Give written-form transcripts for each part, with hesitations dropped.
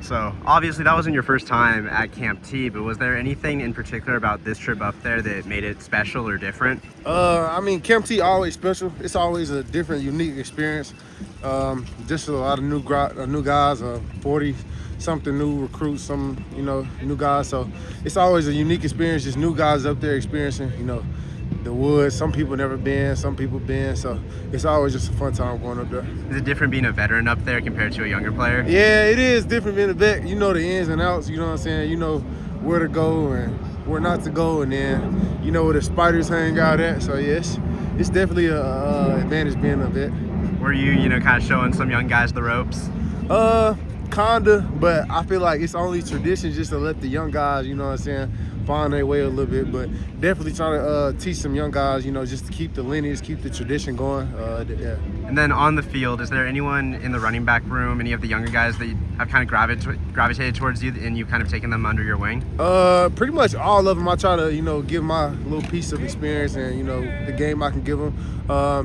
So obviously that wasn't your first time at Camp T, but was there anything in particular about this trip up there that made it special or different? I mean, Camp T always special. It's always a different, unique experience. Just a lot of new guys, 40-something new recruits, some, new guys. So it's always a unique experience, just new guys up there experiencing, the woods. Some people never been, some people been. So it's always just a fun time going up there. Is it different being a veteran up there compared to a younger player? Yeah, it is different being a vet. You know the ins and outs, you know what I'm saying? You know where to go and where not to go, and then you know where the spiders hang out at. So yes, it's definitely a advantage being a vet. Were you, kind of showing some young guys the ropes? Kinda, but I feel like it's only tradition just to let the young guys, you know what I'm saying, find their way a little bit. But definitely trying to teach some young guys, just to keep the lineage, keep the tradition going. Yeah. And then on the field, is there anyone in the running back room, any of the younger guys that have kind of gravitated towards you and you've kind of taken them under your wing? Pretty much all of them. I try to, give my little piece of experience and, the game I can give them.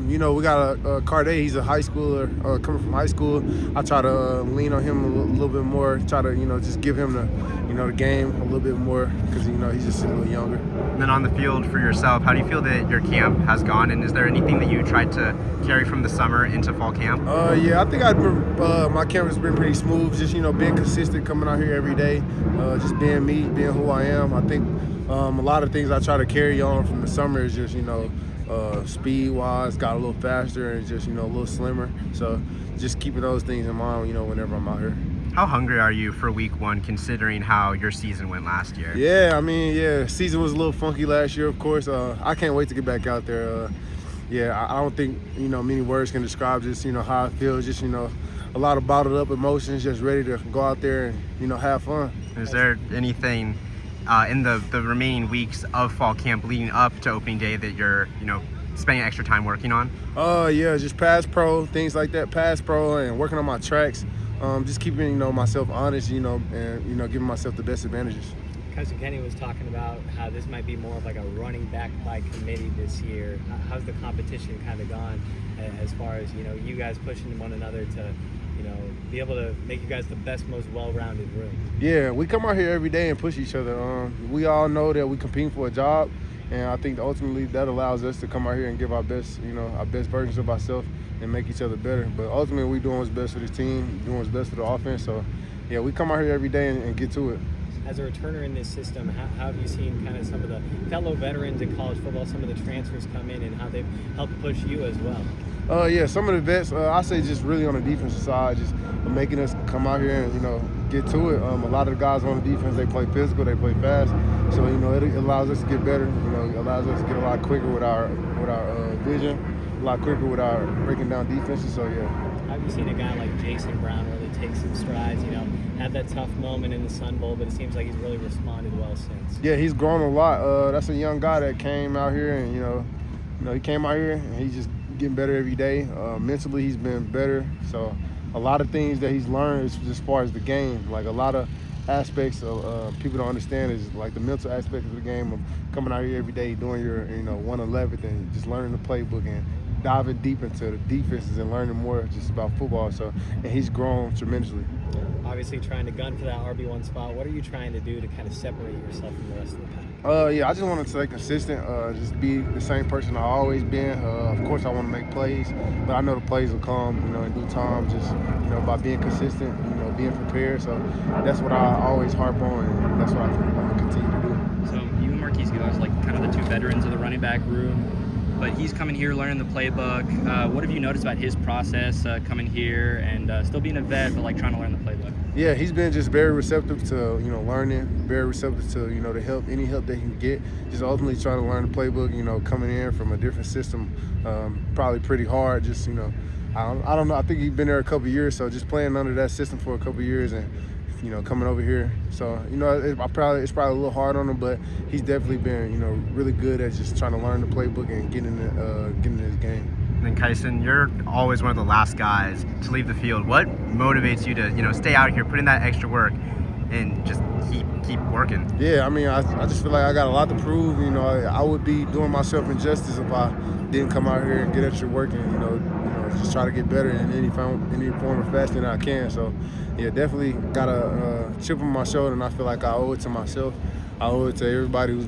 We got a Carday, he's a high schooler, coming from high school. I try to lean on him a little bit more, try to, just give him the game a little bit more because, he's just a little younger. And then on the field for yourself, how do you feel that your camp has gone? And is there anything that you tried to carry from the summer into fall camp? Yeah, I think my camp has been pretty smooth. Just, being consistent, coming out here every day, just being me, being who I am. I think a lot of things I try to carry on from the summer is just, speed-wise, got a little faster and just, a little slimmer. So just keeping those things in mind, whenever I'm out here. How hungry are you for week one, considering how your season went last year? Yeah, season was a little funky last year, of course. I can't wait to get back out there. I don't think, many words can describe just, how I feel. Just, a lot of bottled up emotions, just ready to go out there and, have fun. Is there anything in the remaining weeks of fall camp leading up to opening day that you're, spending extra time working on? Yeah, just pass pro, things like that, pass pro and working on my tracks. Just keeping, myself honest, and, giving myself the best advantages. Kyson Kenny was talking about how this might be more of like a running back by committee this year. How's the competition kind of gone as far as, you guys pushing one another to, be able to make you guys the best, most well-rounded room? Yeah, we come out here every day and push each other. We all know that we compete for a job, and I think ultimately that allows us to come out here and give our best, our best versions of ourselves and make each other better. But ultimately, we're doing what's best for this team, doing what's best for the offense. So, yeah, we come out here every day and get to it. As a returner in this system, how have you seen kind of some of the fellow veterans in college football, some of the transfers come in, and how they've helped push you as well? Yeah, some of the vets, I say just really on the defensive side, just making us come out here and, get to it. A lot of the guys on the defense, they play physical, they play fast. So, it allows us to get better. It allows us to get a lot quicker with our vision, a lot quicker with our breaking down defenses. So, yeah. Have you seen a guy like Kyson Brown really take some strides, had that tough moment in the Sun Bowl, but it seems like he's really responded well since? Yeah, he's grown a lot. That's a young guy that came out here and, he came out here and he's just getting better every day. Mentally, he's been better. So a lot of things that he's learned as far as the game, like a lot of aspects of people don't understand is like the mental aspect of the game of coming out here every day, doing your 111th and just learning the playbook and diving deep into the defenses and learning more just about football. So, and he's grown tremendously. Obviously trying to gun for that RB1 spot. What are you trying to do to kind of separate yourself from the rest of the pack? Yeah, I just want to stay consistent, just be the same person I've always been. Of course, I want to make plays, but I know the plays will come, in due time, just, by being consistent, being prepared. So that's what I always harp on, and that's what I'm going to continue to do. So you and Marquise Gillis, like kind of the two veterans of the running back room, but he's coming here learning the playbook. What have you noticed about his process coming here and still being a vet, but like trying to learn the playbook? Yeah, he's been just very receptive to, learning, very receptive to, the help, any help they can get. Just ultimately trying to learn the playbook, coming in from a different system, probably pretty hard. Just, I don't know. I think he's been there a couple of years, so just playing under that system for a couple of years and, coming over here. So, it's probably a little hard on him, but he's definitely been, really good at just trying to learn the playbook and getting in his game. And then Kyson, you're always one of the last guys to leave the field. What motivates you to, stay out here, put in that extra work, and just keep working? Yeah, I mean, I just feel like I got a lot to prove. I would be doing myself injustice if I didn't come out here and get extra work and, just try to get better in any form or fashion that I can. So, yeah, definitely got a chip on my shoulder, and I feel like I owe it to myself. I owe it to everybody who's,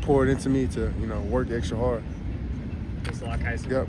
poured into me to, work extra hard. Thanks a lot, Kyson. Yep.